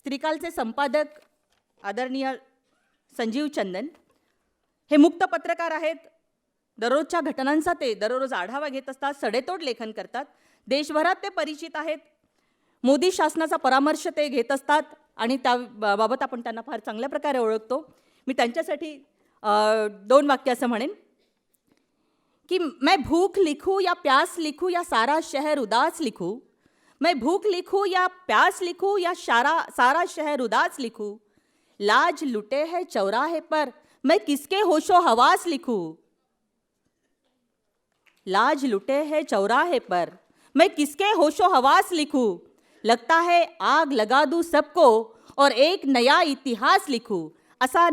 त्रिकालचे संपादक आदरणीय संजीव चंदन हे मुक्त पत्रकार आहेत. दररोजच्या घटनांचा ते दररोज आढावा घेत असतात, सडेतोड लेखन करतात. देशभरात ते परिचित आहेत. मोदी शासनाचा परामर्श ते घेत असतात आणि त्या बाबत आपण त्यांना फार चांगल्या प्रकारे ओळखतो. मी त्यांच्यासाठी 2 वाक्य असं म्हणेन कि मैं भूख लिखूं या प्यास लिखूं या सारा शहर उदास लिखूं, मैं भूख लिखूं या प्यास लिखूं या सारा शहर उदास लिखूं, लाज लुटे है चौराहे पर मैं किसके होशो हवास लिखूं, लाज लुटे है चौराहे पर मैं किसके होशो हवास लिखूं, लगता है आग लगा दूं सबको और एक नया इतिहास लिखूं. असा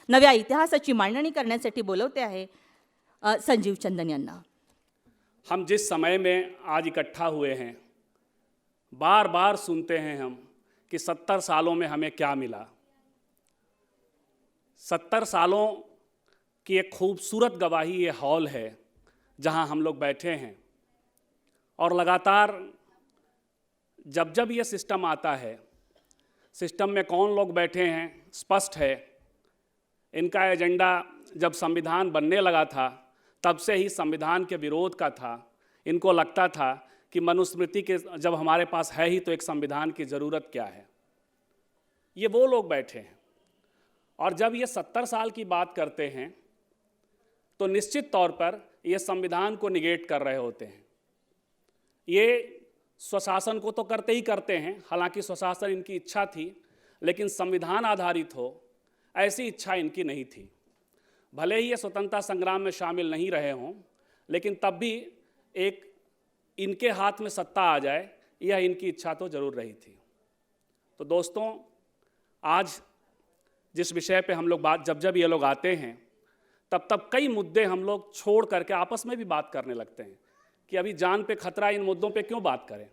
नव्या इतिहासाची मांडणी करण्यासाठी बोलवते आहे संजीव चंदन यांना. हम जिस समय में आज इकट्ठा हुए हैं, बार बार सुनते हैं हम कि 70 सालों में हमें क्या मिला. 70 सालों की एक खूबसूरत गवाही ये हॉल है जहां हम लोग बैठे हैं. और लगातार जब जब ये सिस्टम आता है, सिस्टम में कौन लोग बैठे हैं स्पष्ट है. इनका एजेंडा जब संविधान बनने लगा था तब से ही संविधान के विरोध का था. इनको लगता था कि मनुस्मृति के जब हमारे पास है ही तो एक संविधान की ज़रूरत क्या है. ये वो लोग बैठे हैं. और जब ये 70 साल की बात करते हैं तो निश्चित तौर पर ये संविधान को निगेट कर रहे होते हैं. ये स्वशासन को तो करते ही करते हैं, हालांकि स्वशासन इनकी इच्छा थी, लेकिन संविधान आधारित हो ऐसी इच्छा इनकी नहीं थी. भले ही ये स्वतंत्रता संग्राम में शामिल नहीं रहे हों, लेकिन तब भी एक इनके हाथ में सत्ता आ जाए यह इनकी इच्छा तो जरूर रही थी. तो दोस्तों, आज जिस विषय पे हम लोग जब जब ये लोग आते हैं तब कई मुद्दे हम लोग छोड़ करके आपस में भी बात करने लगते हैं कि अभी जान पे खतरा, इन मुद्दों पे क्यों बात करें.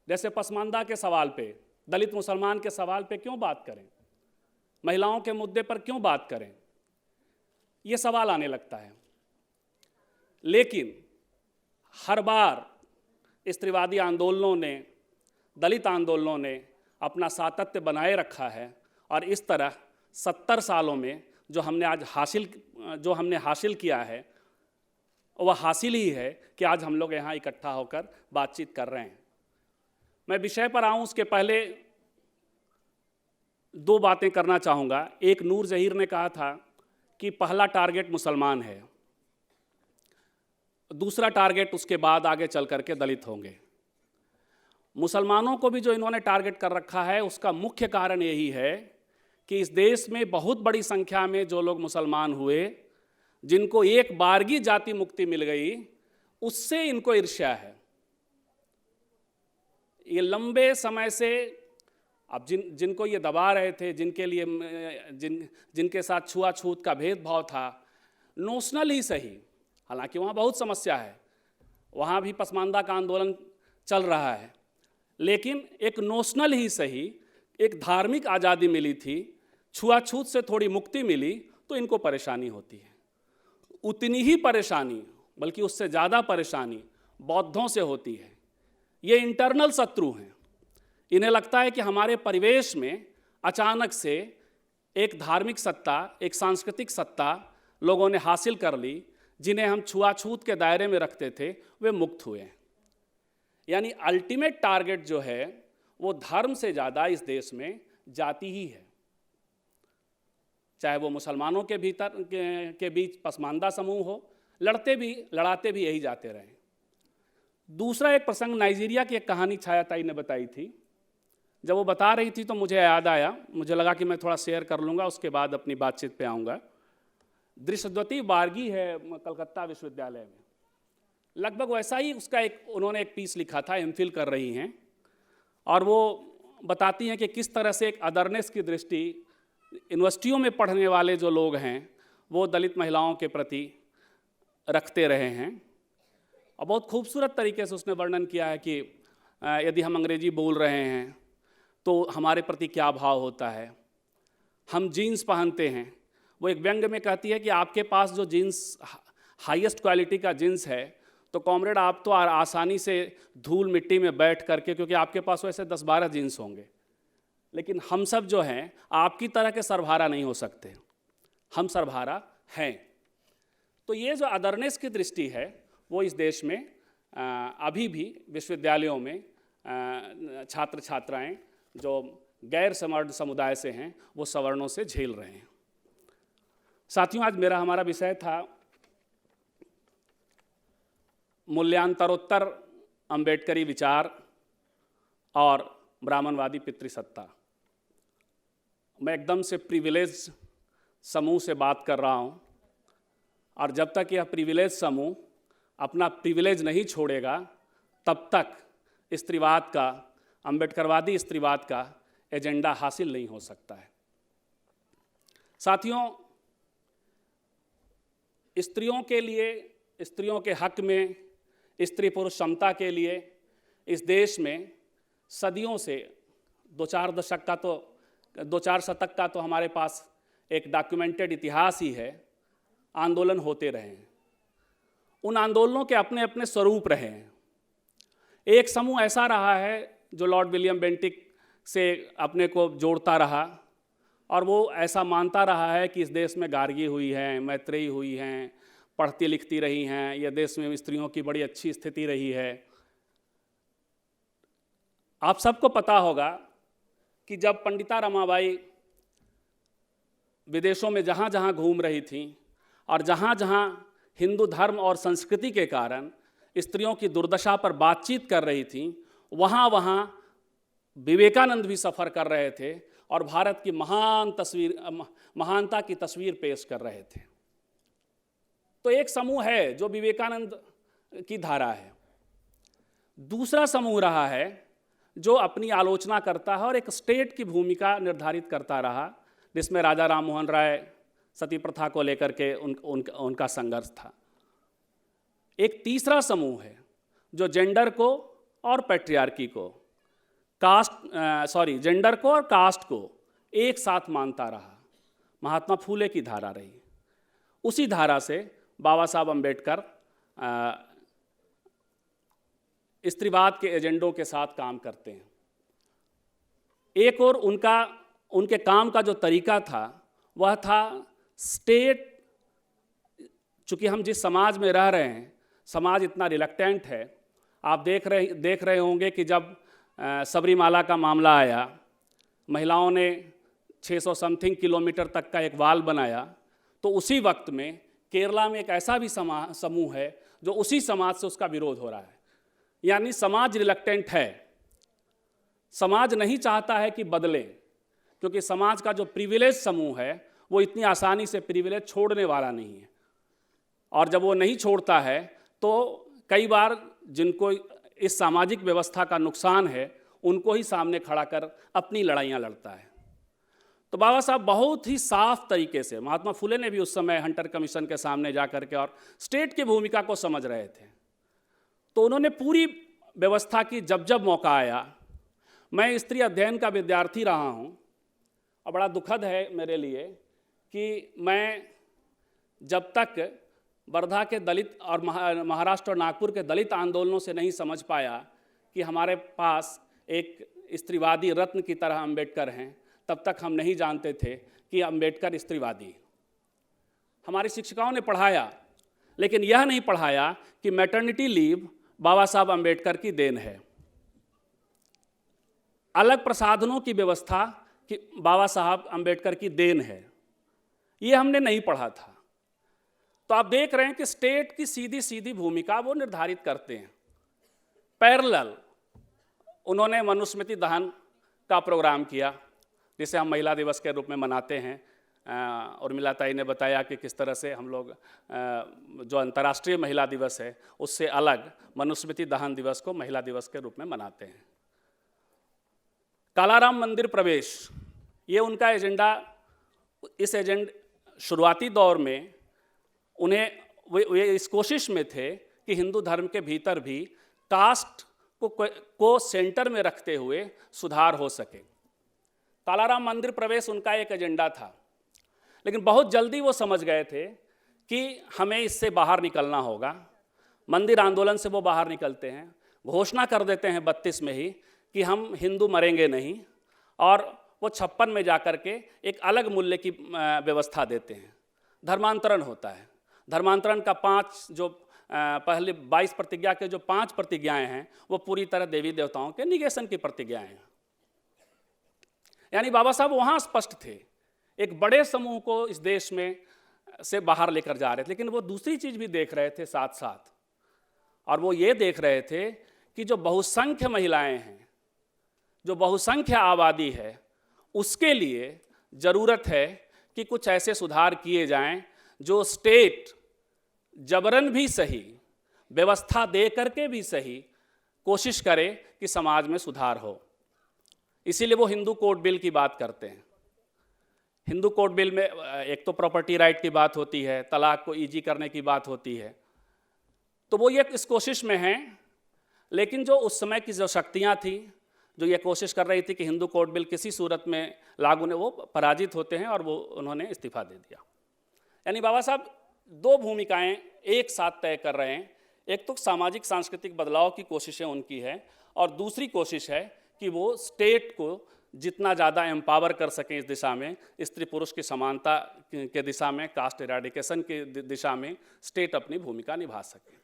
जैसे पसमानदा के सवाल पे, दलित मुसलमान के सवाल पे क्यों बात करें, महिलाओं के मुद्दे पर क्यों बात करें, ये सवाल आने लगता है. लेकिन हर बार स्त्रीवादी आंदोलनों ने, दलित आंदोलनों ने अपना सातत्य बनाए रखा है. और इस तरह 70 सालों में जो हमने हासिल किया है वह हासिल ही है कि आज हम लोग यहाँ इकट्ठा होकर बातचीत कर रहे हैं. मैं विषय पर आऊँ उसके पहले 2 बातें करना चाहूँगा. एक, नूर जहीर ने कहा था कि पहला टारगेट मुसलमान है, दूसरा टारगेट उसके बाद आगे चल करके दलित होंगे. मुसलमानों को भी जो इन्होंने टारगेट कर रखा है उसका मुख्य कारण यही है कि इस देश में बहुत बड़ी संख्या में जो लोग मुसलमान हुए, जिनको एक बारगी जाति मुक्ति मिल गई, उससे इनको ईर्ष्या है. ये लंबे समय से अब जिनको ये दबा रहे थे, जिनके लिए जिनके साथ छुआछूत का भेदभाव था, नोशनल ही सही, हालांकि वहाँ बहुत समस्या है, वहाँ भी पसमानदा का आंदोलन चल रहा है, लेकिन एक नोशनल ही सही, एक धार्मिक आज़ादी मिली थी, छुआछूत से थोड़ी मुक्ति मिली, तो इनको परेशानी होती है. उतनी ही परेशानी, बल्कि उससे ज़्यादा परेशानी बौद्धों से होती है. ये इंटरनल शत्रु हैं. इन्हें लगता है कि हमारे परिवेश में अचानक से एक धार्मिक सत्ता, एक सांस्कृतिक सत्ता लोगों ने हासिल कर ली, जिन्हें हम छुआछूत के दायरे में रखते थे वे मुक्त हुए. यानी अल्टीमेट टारगेट जो है वो धर्म से ज़्यादा इस देश में जाति ही है. चाहे वो मुसलमानों के भीतर के बीच पसमानदा समूह हो, लड़ाते भी यही जाते रहे. दूसरा एक प्रसंग, नाइजीरिया की एक कहानी छायाताई ने बताई थी. जब वो बता रही थी तो मुझे याद आया, मुझे लगा कि मैं थोड़ा शेयर कर लूँगा, उसके बाद अपनी बातचीत पे आऊँगा. दृश्यद्वती बारगी है कलकत्ता विश्वविद्यालय में, लगभग वैसा ही उसका उन्होंने एक पीस लिखा था, एमफिल कर रही हैं, और वो बताती हैं कि किस तरह से एक अदरनेस की दृष्टि यूनिवर्सिटियों में पढ़ने वाले जो लोग हैं वो दलित महिलाओं के प्रति रखते रहे हैं. और बहुत खूबसूरत तरीके से उसने वर्णन किया है कि यदि हम अंग्रेजी बोल रहे हैं तो हमारे प्रति क्या भाव होता है. हम जीन्स पहनते हैं, वो एक व्यंग में कहती है कि आपके पास जो जीन्स हाईएस्ट क्वालिटी का जीन्स है तो कॉमरेड आप तो आसानी से धूल मिट्टी में बैठ करके, क्योंकि आपके पास वैसे 10-12 जीन्स होंगे, लेकिन हम सब जो हैं आपकी तरह के सर्वहारा नहीं हो सकते, हम सर्वहारा हैं। तो ये जो अदरनेस की दृष्टि है वो इस देश में अभी भी विश्वविद्यालयों में छात्र छात्राएं जो गैर सवर्ण समुदाय से हैं वो सवर्णों से झेल रहे हैं। साथियों, आज हमारा विषय था मूल्यांतरोत्तर अम्बेडकरी विचार और ब्राह्मणवादी पितृसत्ता। मैं एकदम से प्रिविलेज समूह से बात कर रहा हूँ, और जब तक यह प्रिविलेज समूह अपना प्रिविलेज नहीं छोड़ेगा तब तक स्त्रीवाद का, अम्बेडकरवादी स्त्रीवाद का एजेंडा हासिल नहीं हो सकता है। साथियों, स्त्रियों के लिए, स्त्रियों के हक में, स्त्री पुरुष समता के लिए इस देश में सदियों से दो चार शतक का तो हमारे पास एक डॉक्यूमेंटेड इतिहास ही है, आंदोलन होते रहे हैं। उन आंदोलनों के अपने अपने स्वरूप रहे हैं। एक समूह ऐसा रहा है जो लॉर्ड विलियम बेंटिक से अपने को जोड़ता रहा, और वो ऐसा मानता रहा है कि इस देश में गार्गी हुई है, मैत्रेयी हुई हैं, पढ़ती लिखती रही हैं, यह देश में स्त्रियों की बड़ी अच्छी स्थिति रही है। आप सबको पता होगा कि जब पंडिता रमाबाई विदेशों में जहाँ जहाँ घूम रही थीं और जहाँ जहाँ हिंदू धर्म और संस्कृति के कारण स्त्रियों की दुर्दशा पर बातचीत कर रही थीं, वहाँ वहाँ विवेकानंद भी सफ़र कर रहे थे और भारत की महानता की तस्वीर पेश कर रहे थे। तो एक समूह है जो विवेकानंद की धारा है। दूसरा समूह रहा है जो अपनी आलोचना करता है और एक स्टेट की भूमिका निर्धारित करता रहा, जिसमें राजा राम मोहन राय सती प्रथा को लेकर के उनका संघर्ष था। एक तीसरा समूह है जो जेंडर को और पैट्रियार्की को, जेंडर को और कास्ट को एक साथ मानता रहा। महात्मा फूले की धारा रही। उसी धारा से बाबा साहब अम्बेडकर स्त्रीवाद के एजेंडों के साथ काम करते हैं। एक और उनके काम का जो तरीका था वह था स्टेट। चूँकि हम जिस समाज में रह रहे हैं, समाज इतना रिलक्टेंट है। आप देख रहे होंगे कि जब सबरीमाला का मामला आया, महिलाओं ने 600 समथिंग किलोमीटर तक का एक वाल बनाया, तो उसी वक्त में केरला में एक ऐसा भी समूह है जो उसी समाज से उसका विरोध हो रहा है। यानी समाज रिलक्टेंट है, समाज नहीं चाहता है कि बदले, क्योंकि समाज का जो प्रिविलेज समूह है वो इतनी आसानी से प्रिविलेज छोड़ने वाला नहीं है। और जब वो नहीं छोड़ता है तो कई बार जिनको इस सामाजिक व्यवस्था का नुकसान है उनको ही सामने खड़ा कर अपनी लड़ाइयाँ लड़ता है। तो बाबा साहब बहुत ही साफ तरीके से, महात्मा फुले ने भी उस समय हंटर कमीशन के सामने जा कर के और स्टेट की भूमिका को समझ रहे थे, तो उन्होंने पूरी व्यवस्था की। जब जब मौका आया, मैं स्त्री अध्ययन का विद्यार्थी रहा हूँ और बड़ा दुखद है मेरे लिए कि मैं जब तक वर्धा के दलित और महाराष्ट्र और नागपुर के दलित आंदोलनों से नहीं समझ पाया कि हमारे पास एक स्त्रीवादी रत्न की तरह अम्बेडकर हैं, तब तक हम नहीं जानते थे कि अम्बेडकर स्त्रीवादी। हमारी शिक्षिकाओं ने पढ़ाया, लेकिन यह नहीं पढ़ाया कि मैटरनिटी लीव बाबा साहब अम्बेडकर की देन है। अलग प्रसाधनों की व्यवस्था कि बाबा साहब अम्बेडकर की देन है, ये हमने नहीं पढ़ा था। तो आप देख रहे हैं कि स्टेट की सीधी सीधी भूमिका वो निर्धारित करते हैं। पैरेलल उन्होंने मनुस्मृति दहन का प्रोग्राम किया, जिसे हम महिला दिवस के रूप में मनाते हैं। उर्मिला ताई ने बताया कि किस तरह से हम लोग जो अंतर्राष्ट्रीय महिला दिवस है उससे अलग मनुस्मृति दहन दिवस को महिला दिवस के रूप में मनाते हैं। कालाराम मंदिर प्रवेश, ये उनका एजेंडा। इस शुरुआती दौर में उन्हें वे इस कोशिश में थे कि हिंदू धर्म के भीतर भी कास्ट को सेंटर में रखते हुए सुधार हो सके। कालाराम मंदिर प्रवेश उनका एक एजेंडा था, लेकिन बहुत जल्दी वो समझ गए थे कि हमें इससे बाहर निकलना होगा। मंदिर आंदोलन से वो बाहर निकलते हैं, घोषणा कर देते हैं 32 में ही कि हम हिंदू मरेंगे नहीं, और वो 56 में जाकर के एक अलग मूल्य की व्यवस्था देते हैं। धर्मांतरण होता है। धर्मांतरण का 5 जो पहले 22 प्रतिज्ञा के जो 5 प्रतिज्ञाएं हैं वो पूरी तरह देवी देवताओं के निगेशन की प्रतिज्ञाएं हैं। यानी बाबा साहब वहाँ स्पष्ट थे, एक बड़े समूह को इस देश में से बाहर लेकर जा रहे थे, लेकिन वो दूसरी चीज़ भी देख रहे थे साथ साथ, और वो ये देख रहे थे कि जो बहुसंख्य महिलाएं हैं, जो बहुसंख्य आबादी है, उसके लिए ज़रूरत है कि कुछ ऐसे सुधार किए जाएं जो स्टेट जबरन भी सही, व्यवस्था दे करके भी सही कोशिश करे कि समाज में सुधार हो। इसीलिए वो हिंदू कोड बिल की बात करते हैं। हिंदू कोड बिल में एक तो प्रॉपर्टी राइट की बात होती है, तलाक को ईजी करने की बात होती है, तो वो ये इस कोशिश में हैं। लेकिन जो उस समय की जो शक्तियाँ थी जो ये कोशिश कर रही थी कि हिंदू कोड बिल किसी सूरत में लागू ने, वो पराजित होते हैं और वो उन्होंने इस्तीफा दे दिया। यानी बाबा साहब 2 भूमिकाएं एक साथ तय कर रहे हैं। एक तो सामाजिक सांस्कृतिक बदलाव की कोशिशें उनकी है, और दूसरी कोशिश है कि वो स्टेट को जितना ज़्यादा एम्पावर कर सकें इस दिशा में, स्त्री पुरुष की समानता के दिशा में, कास्ट इराडिकेशन की दिशा में स्टेट अपनी भूमिका निभा सके।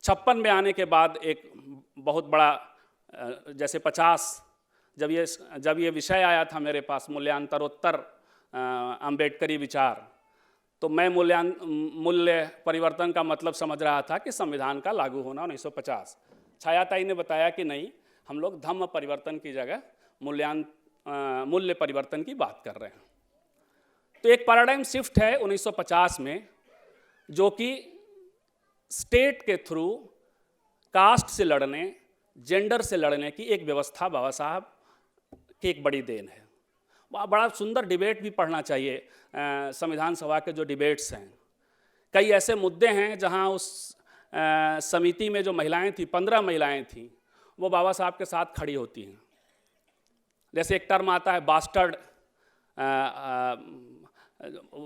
56 में आने के बाद एक बहुत बड़ा, जैसे 50 जब ये विषय आया था मेरे पास, मूल्यांतरोत्तर अम्बेडकरी विचार, तो मैं मूल्य परिवर्तन का मतलब समझ रहा था कि संविधान का लागू होना 1950। छायाताई ने बताया कि नहीं, हम लोग धम्म परिवर्तन की जगह मूल्य परिवर्तन की बात कर रहे हैं। तो एक पैराडाइम शिफ्ट है 1950 में, जो कि स्टेट के थ्रू कास्ट से लड़ने, जेंडर से लड़ने की एक व्यवस्था बाबा साहब की एक बड़ी देन है। बड़ा सुंदर डिबेट भी पढ़ना चाहिए, संविधान सभा के जो डिबेट्स हैं। कई ऐसे मुद्दे हैं जहां उस समिति में जो महिलाएं थी, 15 महिलाएं थीं, वो बाबा साहब के साथ खड़ी होती हैं। जैसे एक टर्म आता है बास्टर्ड,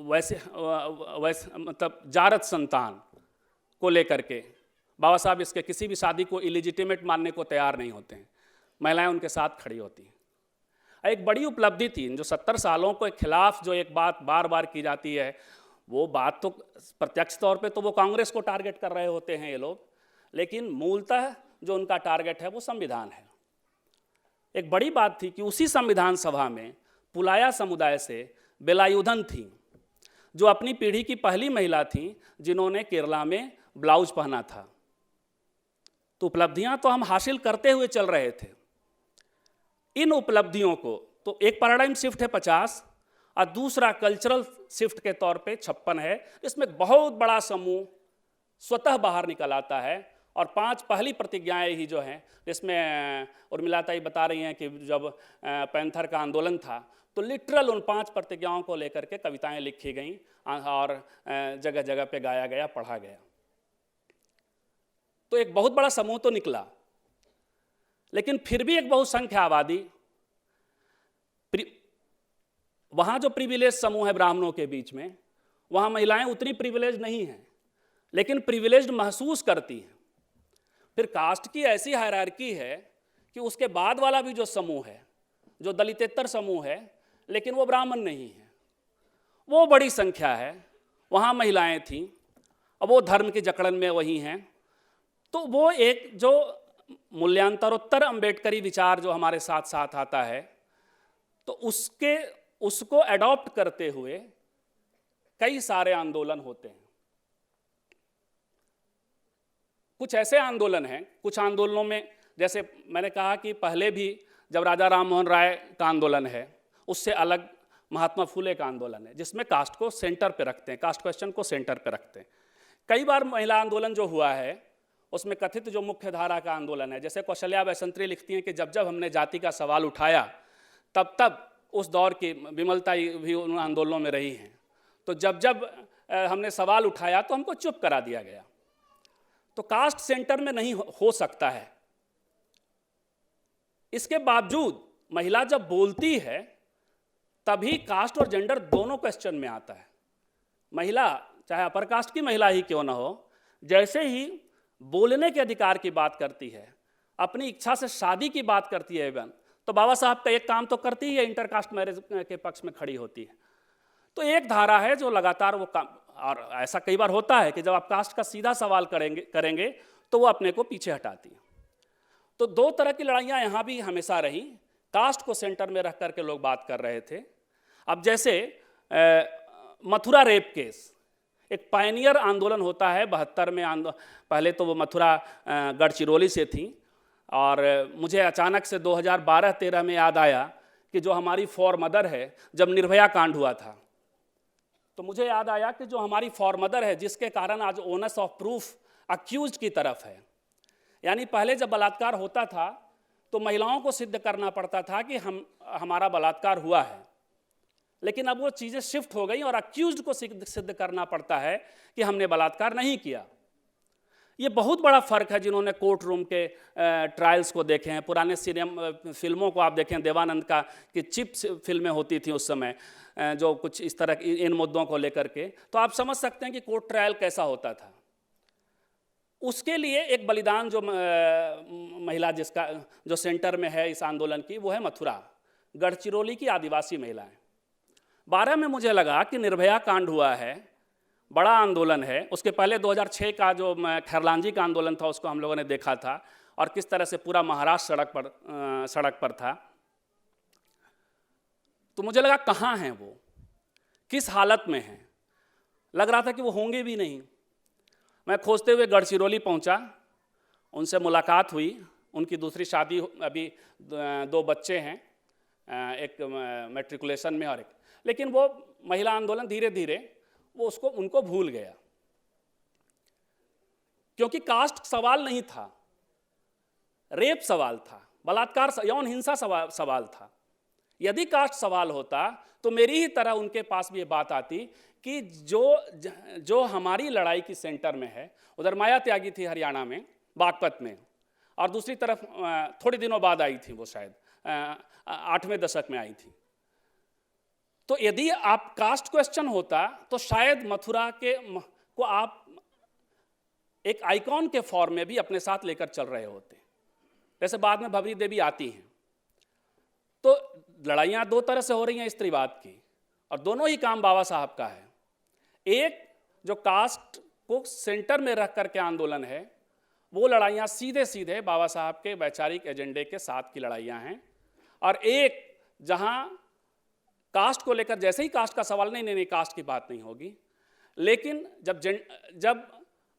वैसे मतलब जारत संतान को लेकर के बाबा साहब इसके किसी भी शादी को इलिजिटिमेट मानने को तैयार नहीं होते हैं। महिलाएं उनके साथ खड़ी होती हैं। एक बड़ी उपलब्धि थी जो 70 सालों के खिलाफ जो एक बात बार बार की जाती है, वो बात तो प्रत्यक्ष तौर पे तो वो कांग्रेस को टारगेट कर रहे होते हैं ये लोग, लेकिन मूलतः जो उनका टारगेट है वो संविधान है। एक बड़ी बात थी कि उसी संविधान सभा में पुलाया समुदाय से बेलायुधन थी, जो अपनी पीढ़ी की पहली महिला थी जिन्होंने केरला में ब्लाउज पहना था। तो उपलब्धियां तो हम हासिल करते हुए चल रहे थे। इन उपलब्धियों को तो एक पैराडाइम शिफ्ट है 50, और दूसरा कल्चरल शिफ्ट के तौर पे 56 है। इसमें बहुत बड़ा समूह स्वतः बाहर निकल आता है, और 5 पहली प्रतिज्ञाएं ही जो हैं, जिसमें उर्मिलाताई बता रही हैं कि जब पैंथर का आंदोलन था तो लिटरल उन 5 प्रतिज्ञाओं को लेकर के कविताएं लिखी गईं और जगह जगह पे गाया गया, पढ़ा गया। तो एक बहुत बड़ा समूह तो निकला, लेकिन फिर भी एक बहुसंख्य आबादी, वहाँ जो प्रिविलेज समूह है ब्राह्मणों के बीच में, वहाँ महिलाएं उतनी प्रिविलेज नहीं हैं, लेकिन प्रिविलेज्ड महसूस करती हैं। फिर कास्ट की ऐसी हायरार्की है कि उसके बाद वाला भी जो समूह है, जो दलितेतर समूह है, लेकिन वो ब्राह्मण नहीं है, वो बड़ी संख्या है, वहाँ महिलाएं थीं, अब वो धर्म की जकड़न में वही हैं। तो वो एक जो मूल्यांतरोत्तर अम्बेडकरी विचार जो हमारे साथ साथ आता है, तो उसको अडॉप्ट करते हुए कई सारे आंदोलन होते हैं। कुछ ऐसे आंदोलन हैं, कुछ आंदोलनों में जैसे मैंने कहा कि पहले भी जब राजा राम मोहन राय का आंदोलन है, उससे अलग महात्मा फुले का आंदोलन है, जिसमें कास्ट को सेंटर पे रखते हैं, कास्ट क्वेश्चन को सेंटर पे रखते हैं। कई बार महिला आंदोलन जो हुआ है उसमें कथित जो मुख्य धारा का आंदोलन है, जैसे कौशल्या बैसंत्री लिखती हैं कि जब जब हमने जाति का सवाल उठाया तब तब उस दौर की विमलता भी उन आंदोलनों में रही हैं। तो जब जब हमने सवाल उठाया तो हमको चुप करा दिया गया। तो कास्ट सेंटर में नहीं हो सकता है। इसके बावजूद महिला जब बोलती है तभी कास्ट और जेंडर दोनों क्वेश्चन में आता है। महिला चाहे अपर कास्ट की महिला ही क्यों ना हो, जैसे ही बोलने के अधिकार की बात करती है, अपनी इच्छा से शादी की बात करती है इवन, तो बाबा साहब का एक काम तो करती ही है, इंटरकास्ट मैरिज के पक्ष में खड़ी होती है। तो एक धारा है जो लगातार वो काम, और ऐसा कई बार होता है कि जब आप कास्ट का सीधा सवाल करेंगे तो वो अपने को पीछे हटाती है। तो दो तरह की लड़ाइयाँ यहाँ भी हमेशा रही, कास्ट को सेंटर में रख करके लोग बात कर रहे थे। अब जैसे मथुरा रेप केस एक पायनियर आंदोलन होता है 72 में, पहले तो वो मथुरा गढ़चिरौली से थी, और मुझे अचानक से 2012-13 में याद आया कि जो हमारी फॉर मदर है, जब निर्भया कांड हुआ था तो मुझे याद आया कि जो हमारी फॉर मदर है, जिसके कारण आज ओनस ऑफ प्रूफ अक्यूज्ड की तरफ है, यानी पहले जब बलात्कार होता था तो महिलाओं को सिद्ध करना पड़ता था कि हमारा बलात्कार हुआ है, लेकिन अब वो चीज़ें शिफ्ट हो गई और अक्यूज्ड को सिद्ध करना पड़ता है कि हमने बलात्कार नहीं किया। ये बहुत बड़ा फ़र्क है। जिन्होंने कोर्ट रूम के ट्रायल्स को देखे हैं, पुराने फिल्मों को आप देखें, देवानंद का कि चिप फिल्में होती थी उस समय, जो कुछ इस तरह इन मुद्दों को लेकर के, तो आप समझ सकते हैं कि कोर्ट ट्रायल कैसा होता था। उसके लिए एक बलिदान जो महिला जिसका जो सेंटर में है इस आंदोलन की, वो है मथुरा गढ़चिरौली की आदिवासी महिलाएं। 12 में मुझे लगा कि निर्भया कांड हुआ है, बड़ा आंदोलन है। उसके पहले 2006 का जो खैरलांजी का आंदोलन था उसको हम लोगों ने देखा था, और किस तरह से पूरा महाराष्ट्र सड़क पर था। तो मुझे लगा कहाँ हैं वो, किस हालत में हैं। लग रहा था कि वो होंगे भी नहीं। मैं खोजते हुए गढ़चिरौली पहुंचा, उनसे मुलाकात हुई। उनकी दूसरी शादी, अभी 2 बच्चे हैं, एक मैट्रिकुलेशन में और एक, लेकिन वो महिला आंदोलन धीरे धीरे वो उनको भूल गया, क्योंकि कास्ट सवाल नहीं था, रेप सवाल था, बलात्कार यौन हिंसा सवाल था। यदि कास्ट सवाल होता तो मेरी ही तरह उनके पास भी ये बात आती कि जो हमारी लड़ाई की सेंटर में है, उधर माया त्यागी थी हरियाणा में बागपत में, और दूसरी तरफ थोड़े दिनों बाद आई थी, वो शायद 8वें दशक में आई थी। तो यदि आप कास्ट क्वेश्चन होता तो शायद मथुरा को आप एक आइकॉन के फॉर्म में भी अपने साथ लेकर चल रहे होते, जैसे बाद में भवरी देवी आती हैं। तो लड़ाइयाँ 2 तरह से हो रही हैं स्त्रीवाद की, और दोनों ही काम बाबा साहब का है। एक जो कास्ट को सेंटर में रख करके आंदोलन है, वो लड़ाइयाँ सीधे सीधे बाबा साहब के वैचारिक एजेंडे के साथ की लड़ाइयाँ हैं। और एक जहाँ कास्ट को लेकर, जैसे ही कास्ट का सवाल, नहीं कास्ट की बात नहीं होगी, लेकिन जब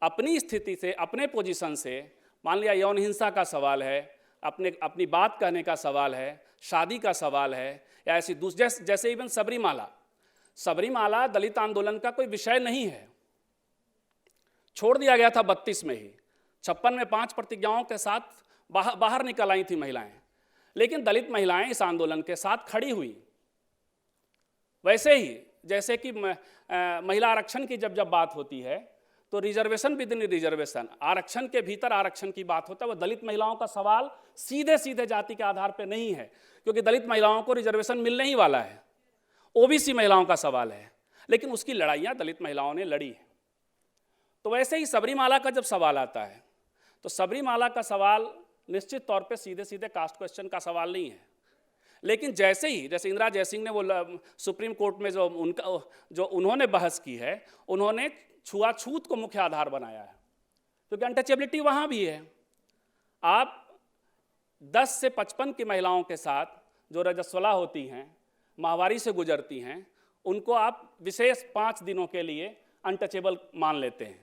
अपनी स्थिति से, अपने पोजीशन से, मान लिया यौन हिंसा का सवाल है, अपनी बात कहने का सवाल है, शादी का सवाल है, या ऐसी जैसे इवन सबरीमाला दलित आंदोलन का कोई विषय नहीं है, छोड़ दिया गया था 32 में ही। 56 में 5 प्रतिज्ञाओं के साथ बाहर निकल आई थी महिलाएं, लेकिन दलित महिलाएं इस आंदोलन के साथ खड़ी हुई। वैसे ही जैसे कि महिला आरक्षण की जब बात होती है तो रिजर्वेशन विद इन रिजर्वेशन, आरक्षण के भीतर आरक्षण की बात होता है। वो दलित महिलाओं का सवाल सीधे सीधे जाति के आधार पर नहीं है, क्योंकि दलित महिलाओं को रिजर्वेशन मिलने ही वाला है, ओबीसी महिलाओं का सवाल है, लेकिन उसकी लड़ाइयाँ दलित महिलाओं ने लड़ी है। तो वैसे ही सबरीमाला का जब सवाल आता है तो सबरीमाला का सवाल निश्चित तौर पे सीधे सीधे कास्ट क्वेश्चन का सवाल नहीं है, लेकिन जैसे इंदिरा जयसिंह ने वो सुप्रीम कोर्ट में जो उन्होंने बहस की है, उन्होंने छुआछूत को मुख्य आधार बनाया है, क्योंकि अनटचेबिलिटी वहाँ भी है। आप 10 से 55 की महिलाओं के साथ जो रजस्वला होती हैं, माहवारी से गुजरती हैं, उनको आप विशेष 5 दिनों के लिए अनटचेबल मान लेते हैं।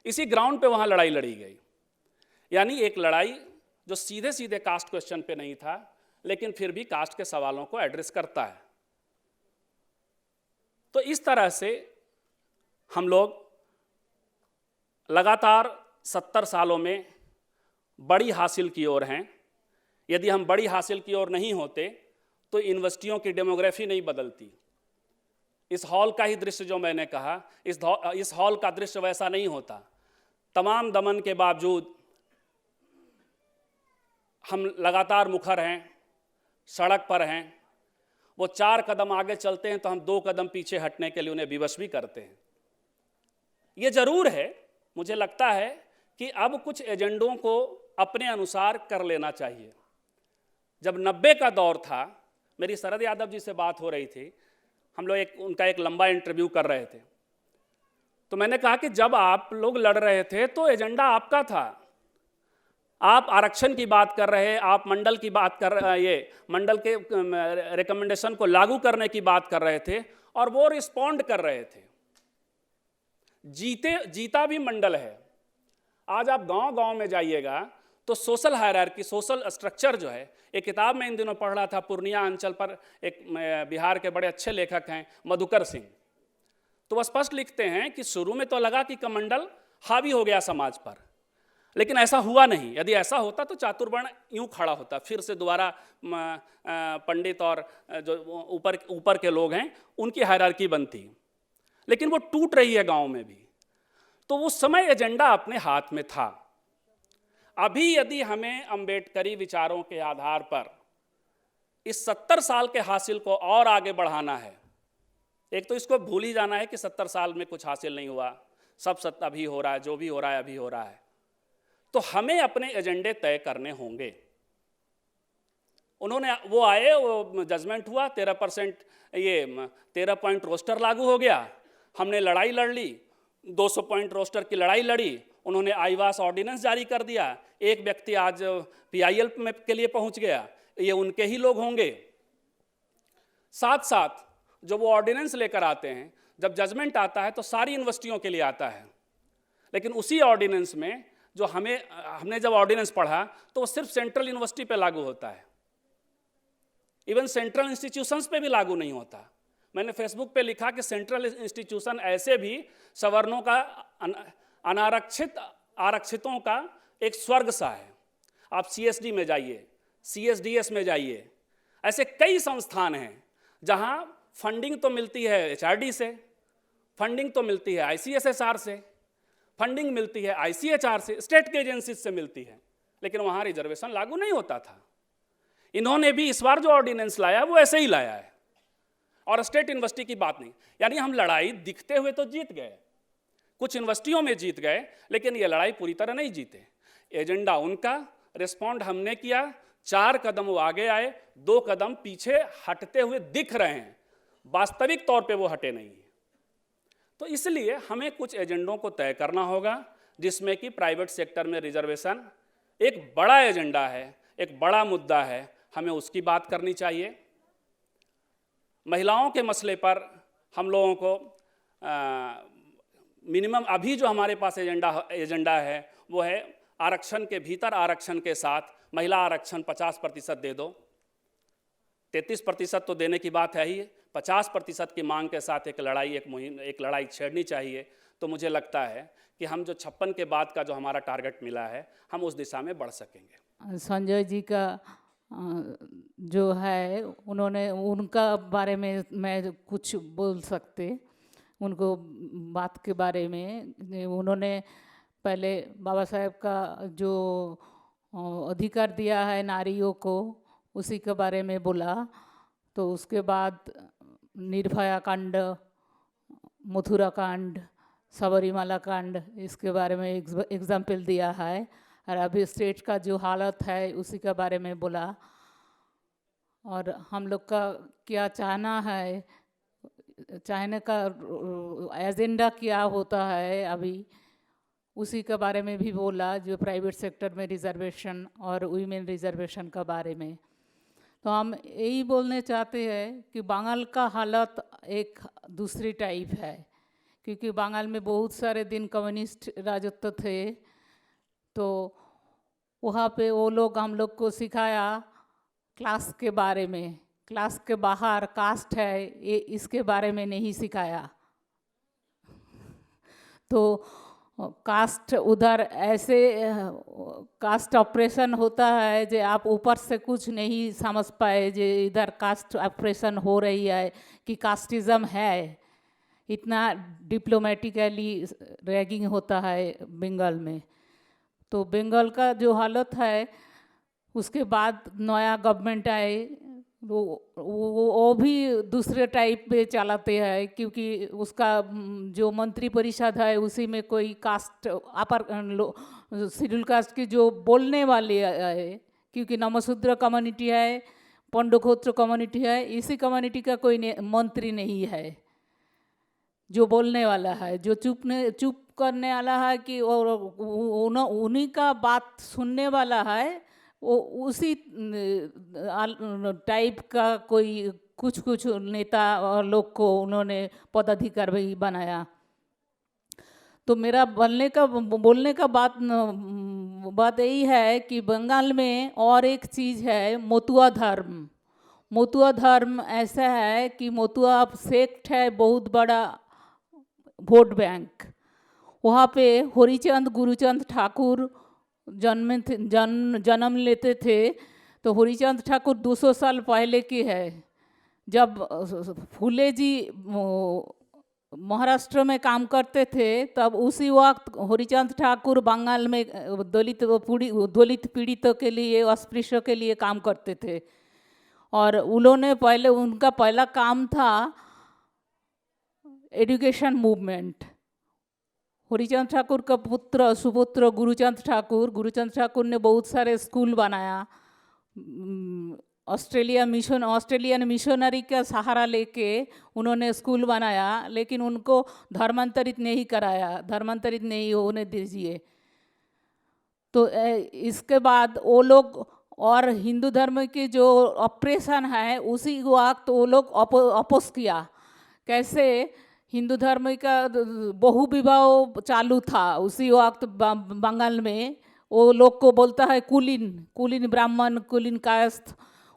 इसी ग्राउंड पे वहाँ लड़ाई लड़ी गई, यानी एक लड़ाई जो सीधे सीधे कास्ट क्वेश्चन पे नहीं था, लेकिन फिर भी कास्ट के सवालों को एड्रेस करता है। तो इस तरह से हम लोग लगातार 70 सालों में बड़ी हासिल की ओर हैं। यदि हम बड़ी हासिल की ओर नहीं होते तो यूनिवर्सिटियों की डेमोग्राफी नहीं बदलती। इस हॉल का ही दृश्य जो मैंने कहा, इस हॉल का दृश्य वैसा नहीं होता। तमाम दमन के बावजूद हम लगातार मुखर हैं, सड़क पर हैं। वो 4 कदम आगे चलते हैं तो हम 2 कदम पीछे हटने के लिए उन्हें विवश भी करते हैं। ये जरूर है, मुझे लगता है कि अब कुछ एजेंडों को अपने अनुसार कर लेना चाहिए। जब 90 का दौर था, मेरी शरद यादव जी से बात हो रही थी, हम लोग उनका एक लंबा इंटरव्यू कर रहे थे, तो मैंने कहा कि जब आप लोग लड़ रहे थे तो एजेंडा आपका था, आप आरक्षण की बात कर रहे, आप मंडल की बात कर रहे, ये मंडल के रिकमेंडेशन को लागू करने की बात कर रहे थे, और वो रिस्पॉन्ड कर रहे थे। जीता भी मंडल है। आज आप गांव गांव में जाइएगा तो सोशल हायरार्की, सोशल स्ट्रक्चर जो है, एक किताब में इन दिनों पढ़ रहा था, पूर्णिया अंचल पर एक बिहार के बड़े अच्छे लेखक हैं मधुकर सिंह, तो वह स्पष्ट लिखते हैं कि शुरू में तो लगा कि कमंडल हावी हो गया समाज पर, लेकिन ऐसा हुआ नहीं। यदि ऐसा होता तो चातुर्वर्ण यूं खड़ा होता, फिर से दोबारा पंडित और जो ऊपर के लोग हैं उनकी हायरार्की बनती, लेकिन वो टूट रही है गांव में भी। तो उस समय एजेंडा अपने हाथ में था। अभी यदि हमें अंबेडकरी विचारों के आधार पर इस 70 साल के हासिल को और आगे बढ़ाना है, एक तो इसको भूल ही जाना है कि 70 साल में कुछ हासिल नहीं हुआ, सब अभी हो रहा है, जो भी हो रहा है अभी हो रहा है, तो हमें अपने एजेंडे तय करने होंगे। उन्होंने वो आए, वो जजमेंट हुआ, 13% ये 13 पॉइंट रोस्टर लागू हो गया, हमने लड़ाई लड़ ली, 200 पॉइंट रोस्टर की लड़ाई लड़ी, उन्होंने आईवास ऑर्डिनेंस जारी कर दिया, एक व्यक्ति आज PIL में के लिए पहुंच गया, ये उनके ही लोग होंगे। साथ साथ जो वो ऑर्डिनेंस लेकर आते हैं, जब जजमेंट आता है तो सारी यूनिवर्सिटियों के लिए आता है, लेकिन उसी ऑर्डिनेंस में जो हमने जब ऑर्डिनेंस पढ़ा तो वो सिर्फ सेंट्रल यूनिवर्सिटी पे लागू होता है, इवन सेंट्रल इंस्टीट्यूशंस पे भी लागू नहीं होता। मैंने फेसबुक पे लिखा कि सेंट्रल इंस्टीट्यूशन ऐसे भी सवर्णों का, आरक्षितों का एक स्वर्ग सा है। आप CSD में जाइए, CSDS में जाइए, ऐसे कई संस्थान हैं जहां फंडिंग तो मिलती है HRD से, फंडिंग तो मिलती है ICSSR से, फंडिंग मिलती है ICHR से, स्टेट के एजेंसी से मिलती है, लेकिन वहां रिजर्वेशन लागू नहीं होता था। इन्होंने भी इस बार जो ऑर्डिनेंस लाया वो ऐसे ही लाया है, और स्टेट यूनिवर्सिटी की बात नहीं। यानी हम लड़ाई दिखते हुए तो जीत गए, कुछ यूनिवर्सिटियों में जीत गए, लेकिन ये लड़ाई पूरी तरह नहीं जीते। एजेंडा उनका, रिस्पॉन्ड हमने किया, 4 कदम वो आगे आए, 2 कदम पीछे हटते हुए दिख रहे हैं, वास्तविक तौर पे वो हटे नहीं हैं। तो इसलिए हमें कुछ एजेंडों को तय करना होगा, जिसमें कि प्राइवेट सेक्टर में रिजर्वेशन एक बड़ा एजेंडा है, एक बड़ा मुद्दा है, हमें उसकी बात करनी चाहिए। महिलाओं के मसले पर हम लोगों को मिनिमम अभी जो हमारे पास एजेंडा है वो है आरक्षण के भीतर, आरक्षण के साथ महिला आरक्षण 50% दे दो। 33% तो देने की बात है ही, 50% की मांग के साथ एक लड़ाई छेड़नी चाहिए। तो मुझे लगता है कि हम जो 56 के बाद का जो हमारा टारगेट मिला है, हम उस दिशा में बढ़ सकेंगे। संजय जी का जो है, उन्होंने, उनका बारे में मैं कुछ बोल सकते, उनको बात के बारे में। उन्होंने पहले बाबा साहेब का जो अधिकार दिया है नारियों को, उसी के बारे में बोला। तो उसके बाद निर्भया कांड, मथुरा कांड, सबरीमाला कांड, इसके बारे में एग्जाम्पल दिया है। और अभी स्टेट का जो हालत है उसी के बारे में बोला, और हम लोग का क्या चाहना है, चाहने का एजेंडा क्या होता है अभी, उसी के बारे में भी बोला, जो प्राइवेट सेक्टर में रिजर्वेशन और वीमेन रिजर्वेशन का बारे में। तो हम यही बोलने चाहते हैं कि बंगाल का हालत एक दूसरी टाइप है, क्योंकि बंगाल में बहुत सारे दिन कम्युनिस्ट राजत्व थे। तो वहाँ पे वो लोग हम लोग को सिखाया क्लास के बारे में, क्लास के बाहर कास्ट है, ये इसके बारे में नहीं सिखाया। तो कास्ट उधर ऐसे कास्ट ऑपरेशन होता है जो आप ऊपर से कुछ नहीं समझ पाए, जो इधर कास्ट ऑपरेशन हो रही है कि कास्टिज़म है। इतना डिप्लोमेटिकली रैगिंग होता है बंगाल में। तो बंगाल का जो हालत है, उसके बाद नया गवर्नमेंट आए, वो भी दूसरे टाइप पे चलाते हैं, क्योंकि उसका जो मंत्री परिषद है उसी में कोई कास्ट अपर शेड्यूल कास्ट की जो बोलने वाले है, क्योंकि नमशूद्र कम्युनिटी है, पंडोखोत्र कम्युनिटी है, इसी कम्युनिटी का कोई मंत्री नहीं है जो बोलने वाला है, जो चुप करने वाला है कि और उन्हीं का बात सुनने वाला है, वो उसी टाइप का कोई कुछ नेता और लोग को उन्होंने पदाधिकारी बनाया। तो मेरा बोलने का बात यही है कि बंगाल में और एक चीज़ है मोतुआ धर्म। मोतुआ धर्म ऐसा है कि मोतुआ सेक्ट है, बहुत बड़ा वोट बैंक। वहाँ पे हरिचंद गुरुचंद ठाकुर जन्म लेते थे। तो हरिचंद ठाकुर 200 साल पहले की है, जब फूले जी महाराष्ट्र में काम करते थे, तब उसी वक्त हरिचंद ठाकुर बंगाल में दलित पीड़ितों के लिए, अस्पृश्यों के लिए काम करते थे। और उन्होंने उनका पहला काम था एजुकेशन मूवमेंट। हरिचंद ठाकुर का पुत्र सुपुत्र गुरुचंद ठाकुर ने बहुत सारे स्कूल बनाया। ऑस्ट्रेलियन मिशनरी का सहारा लेके उन्होंने स्कूल बनाया, लेकिन उनको धर्मांतरित नहीं होने दीजिए। तो इसके बाद वो लोग और हिंदू धर्म की जो ऑपरेशन है उसी वक्त वो लोग अपोज किया। कैसे? हिंदू धर्म का बहु विवाह चालू था उसी वक्त बंगाल में। वो लोग को बोलता है कुलीन ब्राह्मण, कुलीन कायस्थ।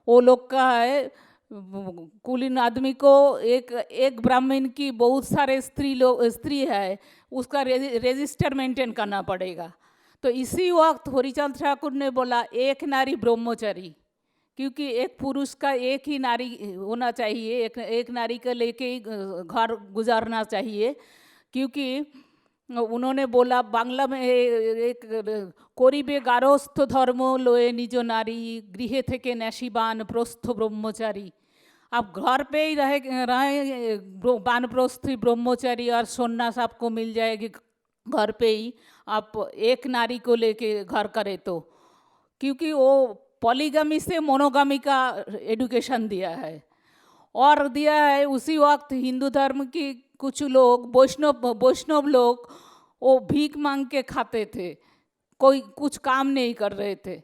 वो लोग का है कुलीन आदमी को एक ब्राह्मण की बहुत सारे स्त्री है, उसका रजिस्टर मेंटेन करना पड़ेगा। तो इसी वक्त हरिचंद ठाकुर ने बोला एक नारी ब्रह्मचारी, क्योंकि एक पुरुष का एक ही नारी होना चाहिए, एक नारी को लेके ही घर गुजारना चाहिए। क्योंकि उन्होंने बोला बांग्ला में एक करिबे गारस्थ धर्म लोए निज नारी, गृहे थेके न्यासीबान प्रस्थ ब्रह्मचारी। आप घर पे ही रहे बानप्रस्थी ब्रह्मचारी और सन्यास आपको मिल जाएगी घर पे ही, आप एक नारी को लेके घर करे तो। क्योंकि वो पॉलीगमी से मोनोगमी का एडुकेशन दिया है। और दिया है उसी वक्त हिंदू धर्म की कुछ लोग वैष्णव लोग वो भीख मांग के खाते थे, कोई कुछ काम नहीं कर रहे थे।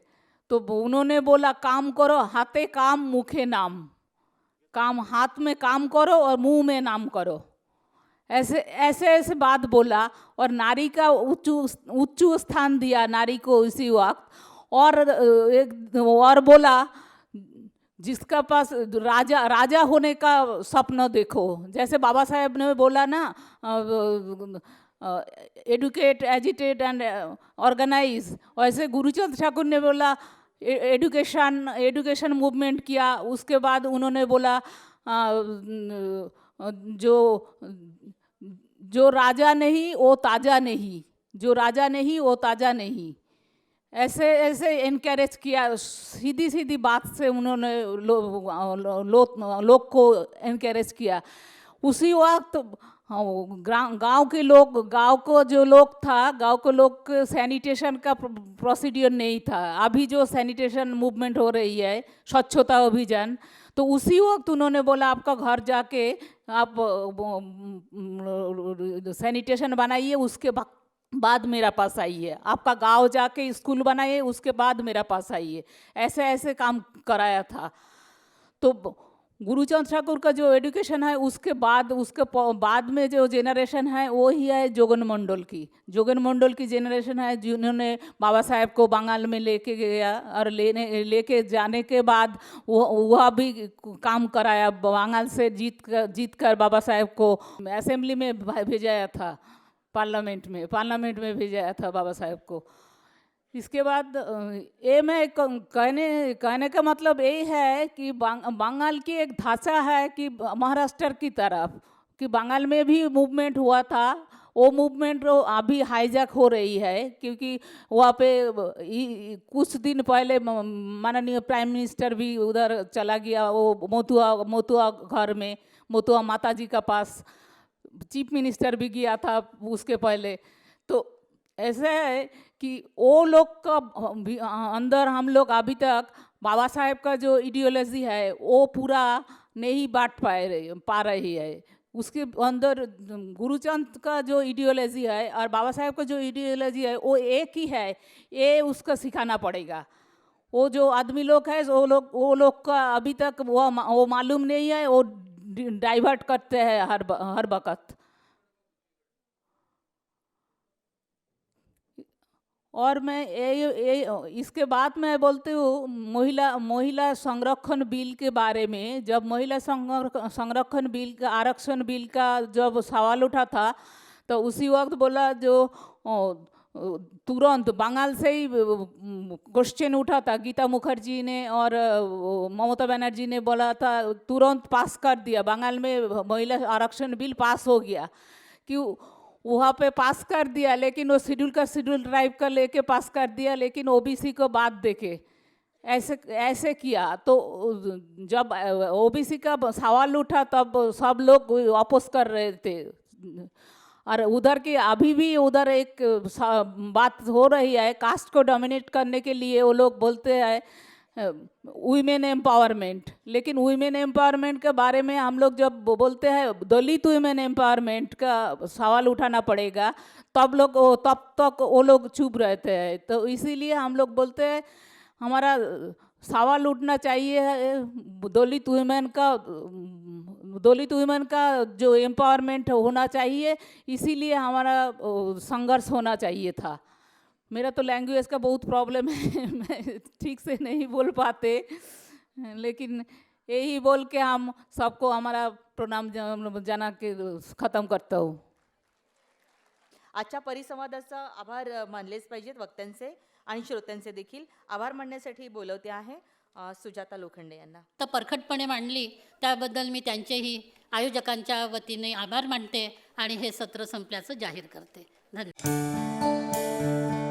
तो उन्होंने बोला काम करो, हाथे काम मुखे नाम, काम हाथ में काम करो और मुंह में नाम करो। ऐसे बात बोला और नारी का उच्च स्थान दिया नारी को उसी वक्त। और बोला जिसका पास राजा होने का सपना देखो। जैसे बाबा साहेब ने बोला ना, एडुकेट, एजिटेट एंड ऑर्गेनाइज, वैसे गुरुचंद ठाकुर ने बोला एडुकेशन मूवमेंट किया। उसके बाद उन्होंने बोला जो राजा नहीं वो ताजा नहीं, जो राजा नहीं वो ताजा नहीं। ऐसे इनकरेज किया, सीधी बात से उन्होंने लोग को इनकरेज किया। उसी वक्त गांव के लोग सैनिटेशन का प्रोसीडियर नहीं था। अभी जो सैनिटेशन मूवमेंट हो रही है, स्वच्छता अभियान, तो उसी वक्त उन्होंने बोला आपका घर जाके आप सैनिटेशन बनाइए, उसके बाद मेरा पास आइए। आपका गांव जाके स्कूल बनाइए, उसके बाद मेरा पास आइए। ऐसे काम कराया था। तो गुरुचंद ठाकुर का जो एजुकेशन है उसके बाद में जो जेनरेशन है वो ही है जोगन मंडल की जेनरेशन है, जिन्होंने बाबा साहेब को बंगाल में लेके गया और लेके जाने के बाद वह भी काम कराया। बंगाल से जीत कर बाबा साहेब को असेंबली में भेजाया था, पार्लियामेंट में भेजाया था बाबा साहेब को। इसके बाद ये मैं कहने का मतलब ये है कि बंगाल की एक ढांचा है कि महाराष्ट्र की तरफ, कि बंगाल में भी मूवमेंट हुआ था। वो मूवमेंट अभी हाईजैक हो रही है, क्योंकि वहाँ पे कुछ दिन पहले माननीय प्राइम मिनिस्टर भी उधर चला गया, वो मोतुआ घर में, मोतुआ माता जी का पास चीफ मिनिस्टर भी गया था उसके पहले। तो ऐसा है कि वो लोग का अंदर हम लोग अभी तक बाबा साहेब का जो आइडियोलॉजी है वो पूरा नहीं बांट पा रही है। उसके अंदर गुरुचंद का जो आइडियोलॉजी है और बाबा साहेब का जो आइडियोलॉजी है वो एक ही है, ये उसका सिखाना पड़ेगा। वो जो आदमी लोग है वो लोग का अभी तक वो मालूम नहीं है, वो डाइवर्ट करते हैं हर वक्त। और मैं इसके बाद मैं बोलती हूँ महिला संरक्षण बिल के बारे में। जब महिला संरक्षण बिल का, आरक्षण बिल का जब सवाल उठा था तो उसी वक्त बोला जो तुरंत बंगाल से ही क्वेश्चन उठा था, गीता मुखर्जी ने और ममता बनर्जी ने बोला था, तुरंत पास कर दिया। बंगाल में महिला आरक्षण बिल पास हो गया कि वहाँ पे पास कर दिया, लेकिन वो शेड्यूल ट्राइब का लेके पास कर दिया, लेकिन ओबीसी को बात देके ऐसे किया। तो जब ओबीसी का सवाल उठा तब सब लोग अपोज कर रहे थे। और उधर की अभी भी उधर एक बात हो रही है, कास्ट को डोमिनेट करने के लिए वो लोग बोलते हैं वुमेन एम्पावरमेंट। लेकिन वुमेन एम्पावरमेंट के बारे में हम लोग जब बोलते हैं दलित वुमेन एम्पावरमेंट का सवाल उठाना पड़ेगा, तब तक वो लोग चुप रहते हैं। तो इसीलिए हम लोग बोलते हैं हमारा सवाल उठना चाहिए दलित वुमेन का जो एम्पावरमेंट होना चाहिए, इसीलिए हमारा संघर्ष होना चाहिए था। मेरा तो लैंग्वेज का बहुत प्रॉब्लम है, मैं ठीक से नहीं बोल पाते, लेकिन यही बोल के हम सबको हमारा प्रणाम जना के ख़त्म करता हूँ। आजच्या परिसंवादाचा आभार मानलेच पाहिजेत वक्त्यांचे आणि श्रोत्यांचे देखील। आभार मानण्यासाठी बोलवते आहे सुजाता लोखंडे यांना। तर परखडपणे मांडली त्याबद्दल मी त्यांचेही आयोजकांच्या वतीने आभार मानते आणि हे सत्र संपल्याचं जाहीर करते। धन्यवाद।